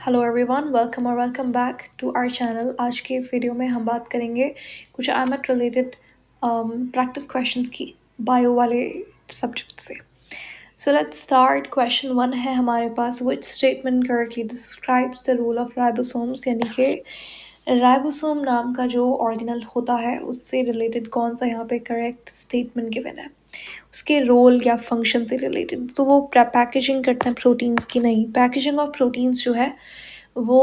Hello everyone, welcome और welcome back to our channel. आज के इस वीडियो में हम बात करेंगे कुछ आईमेट रिलेटेड प्रैक्टिस क्वेश्चंस की बायो वाले सब्जेक्ट से। So let's start. क्वेश्चन 1 है हमारे पास, which statement correctly describes the role of ribosomes, यानी कि राइबोसोम नाम का जो ऑर्गेनल होता है उससे रिलेटेड कौन सा यहाँ पे करेक्ट स्टेटमेंट गिवन है, उसके रोल या फंक्शन से रिलेटेड। तो वो पैकेजिंग करते हैं प्रोटीन्स की, नहीं, पैकेजिंग ऑफ प्रोटीन्स जो है वो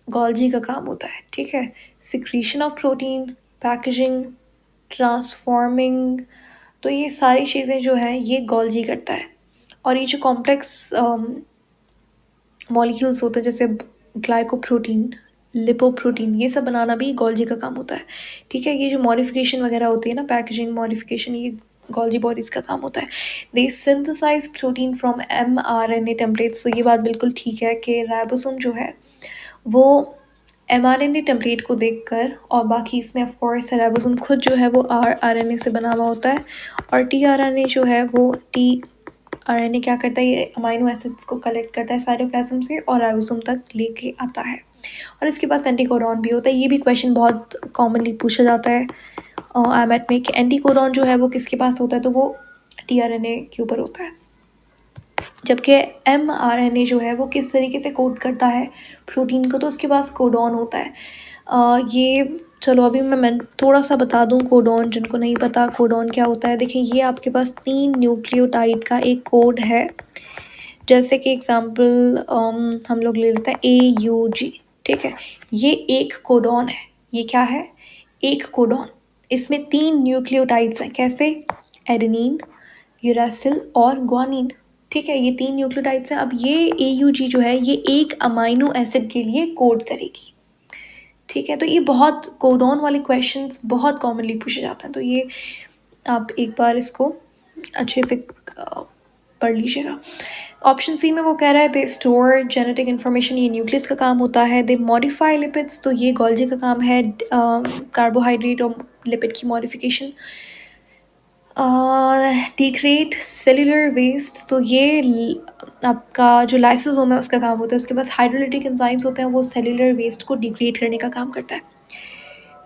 गोल्जी का काम होता है। ठीक है, secretion of protein, packaging, transforming, तो ये सारी चीज़ें जो है ये गोल्जी करता है। और ये जो कॉम्प्लेक्स मॉलिक्यूल्स होते हैं जैसे ग्लाइकोप्रोटीन, लिपोप्रोटीन, ये सब बनाना भी गोल्जी का काम होता है। ठीक है, ये जो मॉडिफिकेशन वगैरह होती है ना, पैकेजिंग मॉडिफिकेशन, ये गोल्जी बॉडीज़ का काम होता है। They synthesize protein from mRNA templates. तो ये बात बिल्कुल ठीक है कि राइबोसोम जो है वो mRNA टेम्पलेट को देखकर, और बाकी इसमें ऑफ कोर्स राइबोसोम खुद जो है वो rRNA से बना हुआ होता है, और tRNA जो है वो tRNA क्या करता है, ये अमाइनो एसिड्स को कलेक्ट करता है साइटोप्लाज्म से और राइबोसोम तक लेके आता है। और इसके पास एंटीकोडॉन भी होता है। ये भी क्वेश्चन बहुत कॉमनली पूछा जाता है आईमेट में कि एंटीकोडॉन जो है वो किसके पास होता है, तो वो tRNA के ऊपर होता है। जबकि mRNA जो है वो किस तरीके से कोड करता है प्रोटीन को, तो उसके पास कोडॉन होता है। ये चलो अभी मैं थोड़ा सा बता दूं कोडॉन, जिनको नहीं पता कोडॉन क्या होता है। देखिए, ये आपके पास 3 न्यूक्लियोटाइड का एक कोड है। जैसे कि एग्जांपल हम लोग ले लेते हैं AUG। ठीक है, ये एक कोडॉन है। ये क्या है? एक कोडॉन। इसमें 3 न्यूक्लियोटाइड्स हैं। कैसे? एडेनिन, यूरासिल और ग्वानिन। ठीक है, ये 3 न्यूक्लियोटाइड्स हैं। अब ये AUG जो है ये एक अमाइनो एसिड के लिए कोड करेगी। ठीक है, तो ये बहुत कोडॉन वाले क्वेश्चंस बहुत कॉमनली पूछे जाते हैं, तो ये आप एक बार इसको अच्छे से पढ़ लीजिएगा। ऑप्शन सी में वो कह रहा है दे स्टोर जेनेटिक इन्फॉर्मेशन, ये न्यूक्लियस का काम होता है। दे मॉडिफाई लिपिड्स, तो ये गोल्जी का काम है, कार्बोहाइड्रेट और लिपिड की मॉडिफिकेशन। डिग्रेड सेल्यूलर वेस्ट, तो ये आपका जो लाइसोसोम है उसका काम होता है। उसके पास हाइड्रोलिटिक एंजाइम्स होते हैं, वो सेल्यूलर वेस्ट को डिग्रेड करने का काम करता है।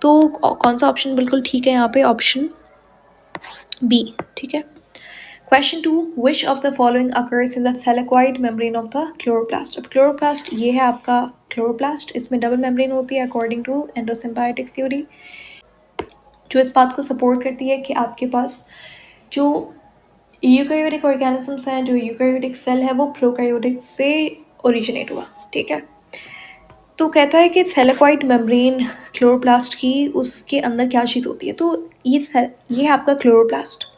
तो कौन सा ऑप्शन बिल्कुल ठीक है यहाँ पे? Option B. ठीक है। Question 2, which of the following occurs in the thylakoid membrane of the chloroplast. अब क्लोरोप्लास्ट ये है आपका क्लोरोप्लास्ट, इसमें डबल मेम्ब्रेन होती है अकॉर्डिंग टू एंडोसिम्बायोटिक थ्योरी, जो इस बात को सपोर्ट करती है कि आपके पास जो यूकैरियोटिक ऑर्गेनिजम्स हैं, जो यूकैरियोटिक सेल है, वो प्रोकैरियोटिक से ओरिजिनेट हुआ। ठीक है, तो कहता है कि थैलेक्वाइड मेम्ब्रेन क्लोरोप्लास्ट की, उसके अंदर क्या चीज़ होती है, तो ये है आपका क्लोरोप्लास्ट।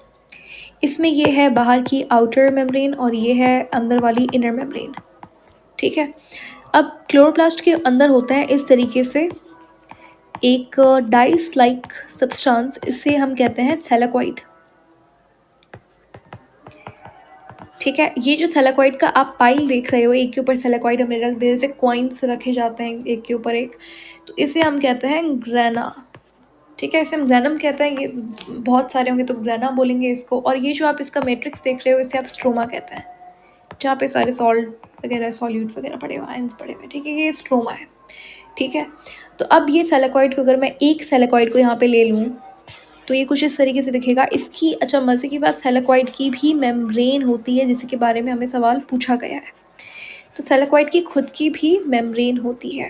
इसमें ये है बाहर की आउटर मेम्ब्रेन और ये है अंदर वाली इनर मेम्ब्रेन। ठीक है, अब क्लोरोप्लास्ट के अंदर होता है इस तरीके से एक डाइस लाइक सब्सटेंस, इसे हम कहते हैं थैलेक्वाइड। ठीक है, ये जो थैलेक्वाइड का आप पाइल देख रहे हो, एक के ऊपर थैलेक्वाइड हमने रख दिया, जैसे कॉइन्स रखे जाते हैं एक के ऊपर एक, तो इसे हम कहते हैं ग्रेना। ठीक है, इसे हम ग्रेनम कहते हैं। ये बहुत सारे होंगे तो ग्रेना बोलेंगे इसको। और ये जो आप इसका मैट्रिक्स देख रहे हो इसे आप स्ट्रोमा कहते हैं, जहाँ पे सारे सॉल्ट वगैरह, सॉल्यूट वगैरह पड़े हुए, आयंस पड़े हुए। ठीक है, ये स्ट्रोमा है। ठीक है, तो अब ये थैलेक्वाइड को अगर मैं एक थैलेक्वाइड को यहाँ पे ले लूँ तो ये कुछ इस तरीके से दिखेगा। इसकी अच्छा मज़े की बात, थैलेक्वाइड की भी मेम्ब्रेन होती है, जिसके बारे में हमें सवाल पूछा गया है। तो थैलेक्वाइड की खुद की भी मेम्ब्रेन होती है।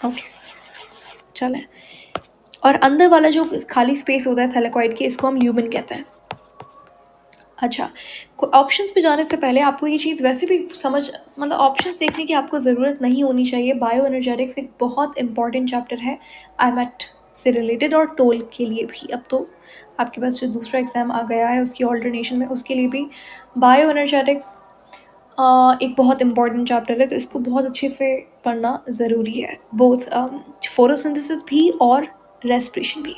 ओके, चलें। और अंदर वाला जो खाली स्पेस होता है थैलेक्वाइड की, इसको हम ल्यूमेन कहते हैं। अच्छा, ऑप्शंस पे जाने से पहले आपको ये चीज़ वैसे भी मतलब ऑप्शंस देखने की आपको ज़रूरत नहीं होनी चाहिए। बायो एनर्जेटिक्स एक बहुत इंपॉर्टेंट चैप्टर है आईमेट से रिलेटेड, और टोल के लिए भी। अब तो आपके पास जो दूसरा एग्ज़ाम आ गया है उसकी ऑल्टरनेशन में, उसके लिए भी बायो एनर्जेटिक्स एक बहुत इंपॉर्टेंट चैप्टर है, तो इसको बहुत अच्छे से पढ़ना ज़रूरी है, बोथ फोटोसिंथेसिस भी और रेस्पिरेशन भी।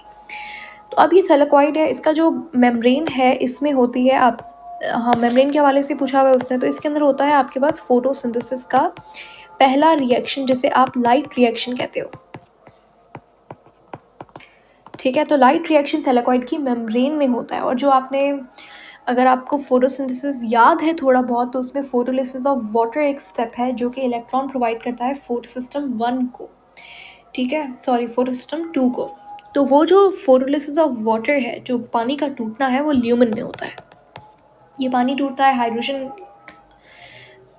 तो अब ये थैलेक्वाइड है, इसका जो मेम्ब्रेन है इसमें होती है आप, हाँ, मेम्ब्रेन के हवाले से पूछा हुआ है उसने, तो इसके अंदर होता है आपके पास फोटोसिंथेसिस का पहला रिएक्शन, जिसे आप लाइट रिएक्शन कहते हो। ठीक है, तो लाइट रिएक्शन थैलेक्वाइड की मेम्ब्रेन में होता है। और जो आपने अगर आपको फोटोसिंथेसिस याद है थोड़ा बहुत, तो उसमें फोटोलिसिस ऑफ वाटर एक स्टेप है जो कि इलेक्ट्रॉन प्रोवाइड करता है फोटो सिस्टम 1 को, ठीक है, सॉरी फोटो सिस्टम 2 को। तो वो जो फोटोलिसिस ऑफ वाटर है, जो पानी का टूटना है, वो ल्यूमेन में होता है। ये पानी टूटता है, हाइड्रोजन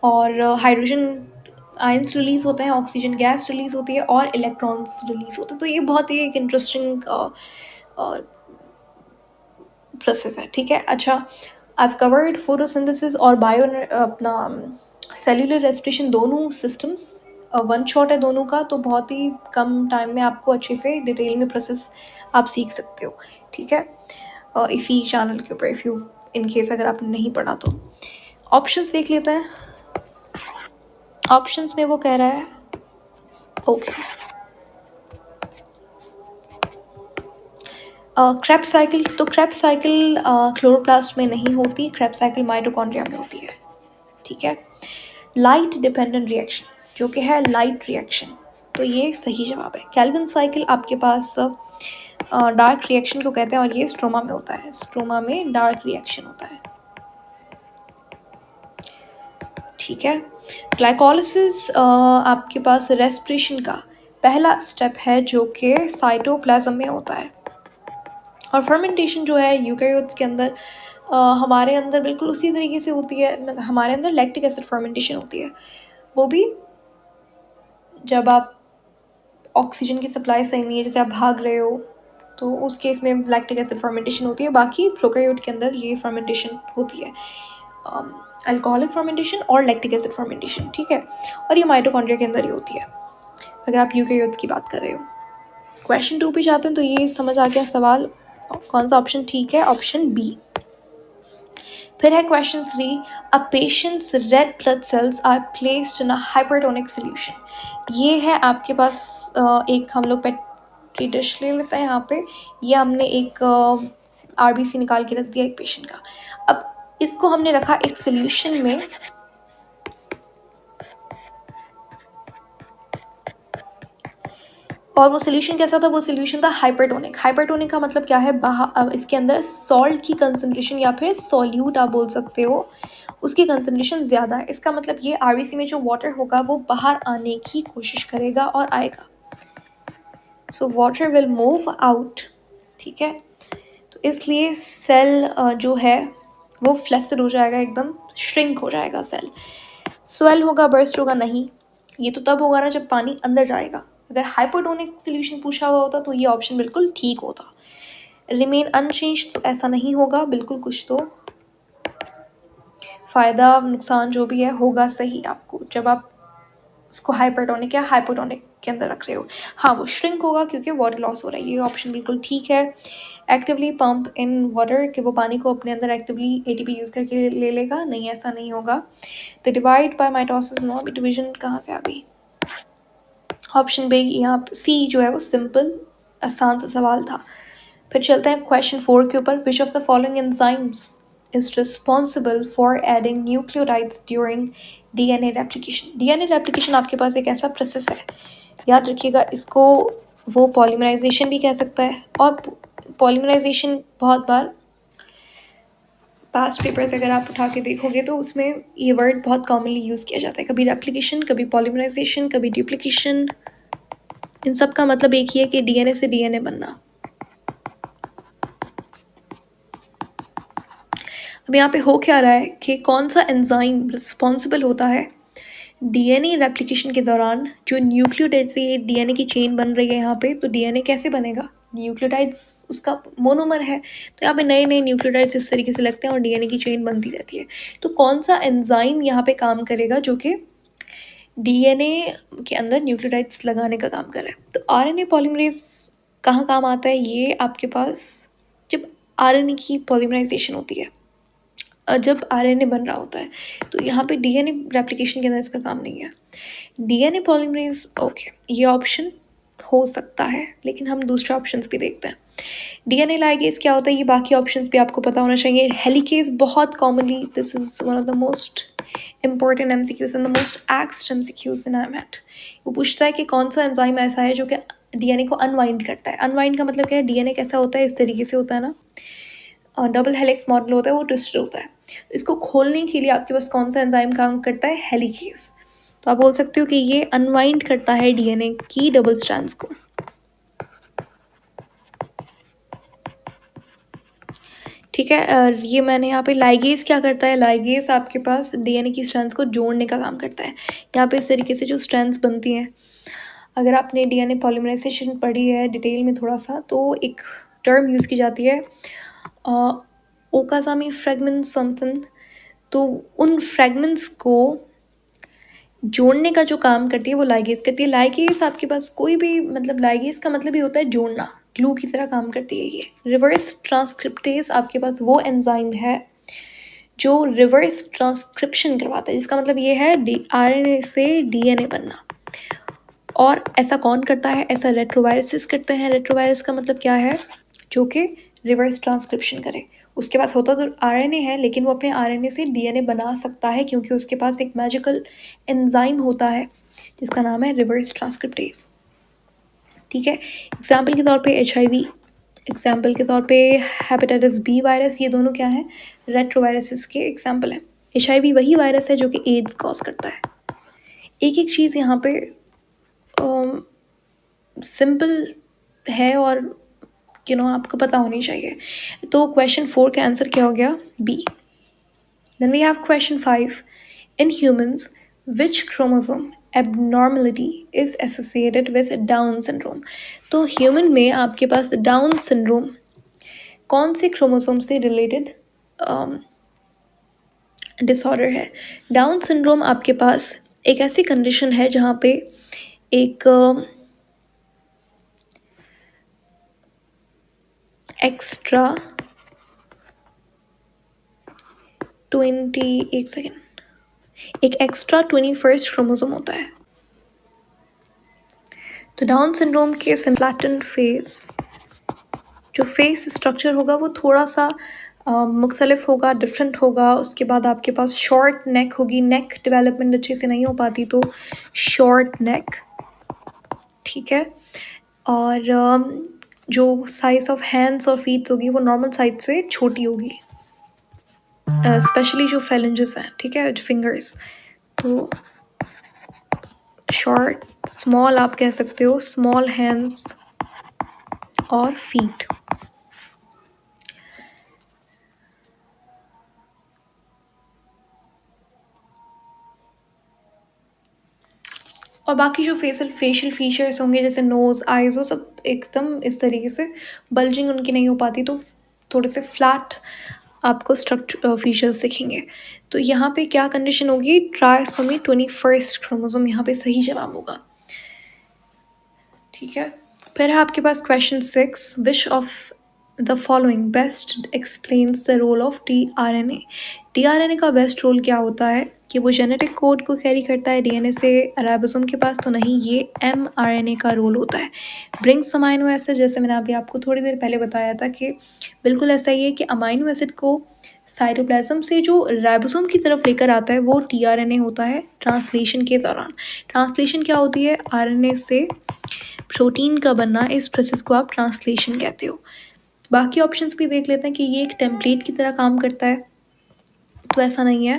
और हाइड्रोजन आयंस रिलीज होते हैं, ऑक्सीजन गैस रिलीज होती है और इलेक्ट्रॉन्स रिलीज होते हैं। तो ये बहुत ही एक इंटरेस्टिंग प्रोसेस है, ठीक है। अच्छा, आई कवर्ड फोटोसिंथेसिस और बायो अपना सेल्यूलर रेस्पिरेशन, दोनों सिस्टम्स वन शॉट है दोनों का, तो बहुत ही कम टाइम में आपको अच्छे से डिटेल में प्रोसेस आप सीख सकते हो, ठीक है, इसी चैनल के ऊपर, इफ़ यू इन केस अगर आपने नहीं पढ़ा तो। ऑप्शंस देख लेते हैं। ऑप्शंस में वो कह रहा है, ओके, क्रेब्स साइकिल। तो क्रेब्स साइकिल क्लोरोप्लास्ट में नहीं होती, क्रेब्स साइकिल माइटोकॉन्ड्रिया में होती है, ठीक है। लाइट डिपेंडेंट रिएक्शन, जो कि है लाइट रिएक्शन, तो ये सही जवाब है। कैल्विन साइकिल आपके पास डार्क रिएक्शन को कहते हैं और ये स्ट्रोमा में होता है, स्ट्रोमा में डार्क रिएक्शन होता है, ठीक है। ग्लाइकोलिसिस आपके पास रेस्पिरेशन का पहला स्टेप है जो कि साइटोप्लाज्म में होता है। और फर्मेंटेशन जो है यूकैरियोट्स के अंदर हमारे अंदर बिल्कुल उसी तरीके से होती है, मतलब हमारे अंदर लैक्टिक एसिड फर्मेंटेशन होती है, वो भी जब आप ऑक्सीजन की सप्लाई सही नहीं है, जैसे आप भाग रहे हो, तो उस केस में लैक्टिक एसिड फर्मेंटेशन होती है। बाकी प्रोकैरियोट के अंदर ये फर्मेंटेशन होती है, अल्कोहलिक फर्मेंटेशन और लैक्टिक एसिड फर्मेंटेशन, ठीक है। और ये माइटोकॉन्ड्रिया के अंदर ही होती है अगर आप यूकैरियोट्स की बात कर रहे हो। क्वेश्चन 2 पे जाते हैं, तो ये समझ आ गया सवाल, कौन सा ऑप्शन ठीक है, ऑप्शन बी। फिर है question 3, a patient's red blood cells are placed in a hypertonic solution. ये है आपके पास एक, हम लोग पेट्री डिश ले लेते हैं यहाँ पे, ये हमने एक आरबीसी निकाल के रख दिया एक पेशेंट का। अब इसको हमने रखा एक सोल्यूशन में, और वो सोल्यूशन कैसा था, वो सोल्यूशन था हाइपरटोनिक। हाइपरटोनिक का मतलब क्या है, इसके अंदर सॉल्ट की कंसनट्रेशन या फिर सॉल्यूट आप बोल सकते हो, उसकी कंसनट्रेशन ज़्यादा है। इसका मतलब ये आरबीसी में जो वाटर होगा वो बाहर आने की कोशिश करेगा और आएगा, so water will move out, ठीक है। तो इसलिए सेल जो है वो फ्लैसिड हो जाएगा, एकदम श्रिंक हो जाएगा सेल। स्वेल होगा, बर्स्ट होगा नहीं, ये तो तब होगा ना जब पानी अंदर जाएगा। अगर हाइपोटोनिक सोल्यूशन पूछा हुआ होता तो ये ऑप्शन बिल्कुल ठीक होता। रिमेन अनचेंज, तो ऐसा नहीं होगा, बिल्कुल कुछ तो फ़ायदा नुकसान जो भी है होगा सही आपको जब आप उसको हाइपरटोनिक या हाइपोटोनिक के अंदर रख रहे हो। हाँ, वो श्रिंक होगा क्योंकि वाटर लॉस हो रहा है, ये ऑप्शन बिल्कुल ठीक है। एक्टिवली पंप इन वाटर, कि वो पानी को अपने अंदर एक्टिवली एटीपी यूज़ करके ले लेगा, नहीं, ऐसा नहीं होगा। The divide by mitosis, no, अभी डिवीजन कहाँ से आ गई। ऑप्शन बी, यहाँ सी जो है वो सिंपल आसान सा सवाल था। फिर चलते हैं क्वेश्चन 4 के ऊपर। विच of the following enzymes is responsible for adding nucleotides during DNA replication. DNA replication आपके पास एक ऐसा प्रोसेस है, याद रखिएगा इसको, वो पॉलीमराइजेशन भी कह सकता है। और पॉलीमराइजेशन बहुत बार पास्ट पेपर्स अगर आप उठा के देखोगे तो उसमें ये वर्ड बहुत कॉमनली यूज़ किया जाता है, कभी रेप्लिकेशन, कभी पॉलीमराइजेशन, कभी डुप्लीकेशन। इन सब का मतलब एक ही है कि डीएनए से डीएनए बनना। अब यहाँ पे हो क्या रहा है कि कौन सा एंजाइम रिस्पॉन्सिबल होता है डीएनए रेप्लिकेशन के दौरान, जो न्यूक्लियोटाइड से ये डीएनए की चेन बन रही है यहाँ पे, तो डीएनए कैसे बनेगा, न्यूक्लियोटाइड्स उसका मोनोमर है, तो यहाँ पे नए नए न्यूक्लियोटाइड्स इस तरीके से लगते हैं और डीएनए की चेन बनती रहती है। तो कौन सा एंजाइम यहाँ पे काम करेगा जो कि डीएनए के अंदर न्यूक्लियोटाइड्स लगाने का काम कर रहा है। तो आरएनए पॉलीमरेज कहाँ काम आता है, ये आपके पास जब आरएनए की पॉलीमराइजेशन होती है, जब आरएनए बन रहा होता है, तो यहाँ पे डीएनए रेप्लिकेशन के अंदर इसका काम नहीं है। डीएनए पॉलीमरेज, ओके, ये ऑप्शन हो सकता है, लेकिन हम दूसरे ऑप्शंस भी देखते हैं। डीएनए लाइगेज क्या होता है, ये बाकी ऑप्शंस भी आपको पता होना चाहिए। हेलिकेज बहुत commonly, this is one of the most important MCQs and the most एक्स्ड एमसीक्यूज इन एमएट। वो पूछता है कि कौन सा एंजाइम ऐसा है जो कि डीएनए को अनवाइंड करता है। अनवाइंड का मतलब क्या है, डीएनए कैसा होता है, इस तरीके से होता है ना, डबल हेलिक्स मॉडल होता है वो ट्विस्टेड होता है। इसको खोलने के लिए आपके पास कौन सा एंजाइम काम करता है? हेलिकेज। तो आप बोल सकते हो कि ये अनवाइंड करता है डीएनए की डबल स्ट्रैंड्स को। ठीक है, ये मैंने यहाँ पे लाइगेज क्या करता है? लाइगेज आपके पास डीएनए की स्ट्रैंड्स को जोड़ने का काम करता है। यहाँ पे इस तरीके से जो स्ट्रैंड्स बनती हैं, अगर आपने डीएनए पॉलीमराइजेशन पढ़ी है डिटेल में थोड़ा सा, तो एक टर्म यूज़ की जाती है ओकाजामी फ्रेगमेंट समथिंग। तो उन फ्रेगमेंट्स को जोड़ने का जो काम करती है वो लाइगेज करती है। लाइगेज आपके पास कोई भी, मतलब लाइगेज का मतलब ये होता है जोड़ना, ग्लू की तरह काम करती है ये। रिवर्स ट्रांसक्रिप्टेज आपके पास वो एंजाइम है जो रिवर्स ट्रांसक्रिप्शन करवाता है, जिसका मतलब ये है आरएनए से डीएनए बनना। और ऐसा कौन करता है? ऐसा रेट्रोवायरसेस करते हैं। रेट्रोवायरस का मतलब क्या है? जो कि रिवर्स ट्रांसक्रिप्शन करे। उसके पास होता तो आरएनए है, लेकिन वो अपने आरएनए से डीएनए बना सकता है क्योंकि उसके पास एक मैजिकल एंजाइम होता है जिसका नाम है रिवर्स ट्रांसक्रिप्टेज। ठीक है, एग्जाम्पल के तौर पे HIV, एग्जाम्पल के तौर पे हेपेटाइटिस बी वायरस, ये दोनों क्या है? रेट्रोवायरसेस के एग्जाम्पल हैं। HIV वही वायरस है जो कि एड्स कॉज करता है। एक एक चीज़ यहाँ पे सिंपल है और आपको पता होनी चाहिए। तो क्वेश्चन 4 का आंसर क्या हो गया? B. Then we have question 5, in humans which chromosome abnormality is associated with Down syndrome. तो ह्यूमन में आपके पास डाउन सिंड्रोम कौन से क्रोमोसोम से रिलेटेड डिसऑर्डर है? डाउन सिंड्रोम आपके पास एक ऐसी कंडीशन है जहाँ पे एक एक्स्ट्रा 21st क्रोमोसोम होता है। तो डाउन सिंड्रोम के सिम्प्लैटन फेस, जो फेस स्ट्रक्चर होगा वो थोड़ा सा मुख्तलिफ होगा, डिफरेंट होगा। उसके बाद आपके पास शॉर्ट नेक होगी, नेक डेवलपमेंट अच्छे से नहीं हो पाती तो शॉर्ट नेक। ठीक है, और जो साइज ऑफ हैंड्स और फीट्स होगी वो नॉर्मल साइज से छोटी होगी, स्पेशली जो फेलेंजेस हैं, ठीक है, जो फिंगर्स। तो शॉर्ट, स्मॉल आप कह सकते हो, स्मॉल हैंड्स और फीट। और बाकी जो फेशियल फीचर्स होंगे जैसे नोज़, आइज़, वो सब एकदम इस तरीके से बल्जिंग उनकी नहीं हो पाती, तो थोड़े से फ्लैट आपको स्ट्रक्चर फीचर्स दिखेंगे। तो यहाँ पे क्या कंडीशन होगी? ट्राइसोमी 21st क्रोमोसोम यहाँ पे सही जवाब होगा। ठीक है, फिर है आपके पास question 6, which of the following best explains the role of tRNA। tRNA का बेस्ट रोल क्या होता है? कि वो जेनेटिक कोड को कैरी करता है डीएनए से राइबोसोम के पास, तो नहीं, ये mRNA का रोल होता है। ब्रिंग्स अमाइनो एसिड, जैसे मैंने अभी आपको थोड़ी देर पहले बताया था कि बिल्कुल ऐसा ही है कि अमाइनो एसिड को साइटोप्लाज्म से जो राइबोसोम की तरफ लेकर आता है वो tRNA होता है ट्रांसलेशन के दौरान। ट्रांसलेशन क्या होती है? आरएनए से प्रोटीन का बनना, इस प्रोसेस को आप ट्रांसलेशन कहते हो। बाकी ऑप्शंस भी देख लेते हैं कि ये एक टेम्पलेट की तरह काम करता है, तो ऐसा नहीं है।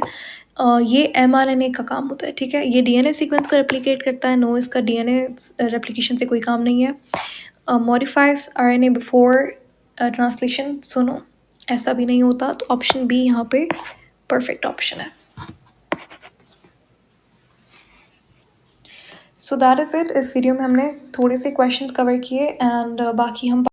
ये mRNA का काम होता है। ठीक है, ये डीएनए सीक्वेंस को रेप्लिकेट करता है। नो, इसका डीएनए रेप्लिकेशन से कोई काम नहीं है। मॉडिफाइज आरएनए बिफोर ट्रांसलेशन, सुनो, ऐसा भी नहीं होता। तो ऑप्शन बी यहाँ पे परफेक्ट ऑप्शन है। So that is it. इस वीडियो में हमने थोड़े से क्वेश्चंस कवर किए एंड बाकी हम